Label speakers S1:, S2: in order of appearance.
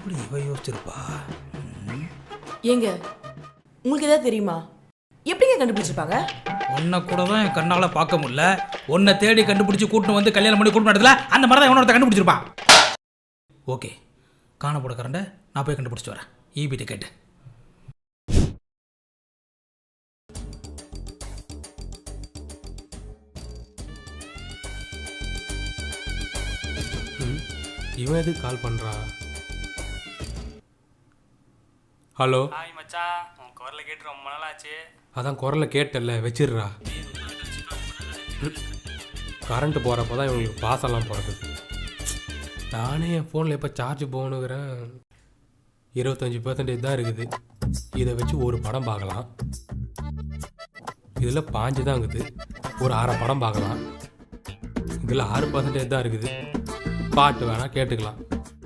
S1: எப்படி இவ யோசிச்சிருப்பா?
S2: ஏங்க உங்களுக்கு ஏதாவது தெரியுமா? எப்படிங்க கண்டுபிடிச்சிருப்பாங்க?
S1: உன்னை கூட தான் என் கண்ணால் பார்க்க முடியல. உன்னை தேடி கண்டுபிடிச்சி கூட்டின்னு வந்து கல்யாணம் பண்ணி கூட்டின்னு இடத்துல அந்த மாதிரி தான் இவனோட கண்டுபிடிச்சிருப்பான். ஓகே, காண போட கரண்ட நான் போய் கண்டுபிடிச்சிட்டு வரேன். ஈபிட்ட கேட்டு.
S3: இவன் எதுக்கு கால் பண்ணுறா? ஹலோ.
S4: ஹாய் மச்சான், உன் குரலை கேட்டு ரொம்ப நாள் ஆச்சு.
S3: அதான் குரலை கேட்டல, வச்சிடுறா. கரண்ட்டு போகிறப்ப தான் இவங்களுக்கு பாசெல்லாம் பிறக்குது. நானே என் ஃபோனில் எப்போ சார்ஜ் போகணுங்கிறேன். 25% தான் இருக்குது. இதை வச்சு ஒரு படம் பார்க்கலாம். இதில் 5 தான் இருக்குது. ஒரு 1/2 படம் பார்க்கலாம். இதில் 6% தான் இருக்குது. பாட்டு வேணால் கேட்டுக்கலாம்.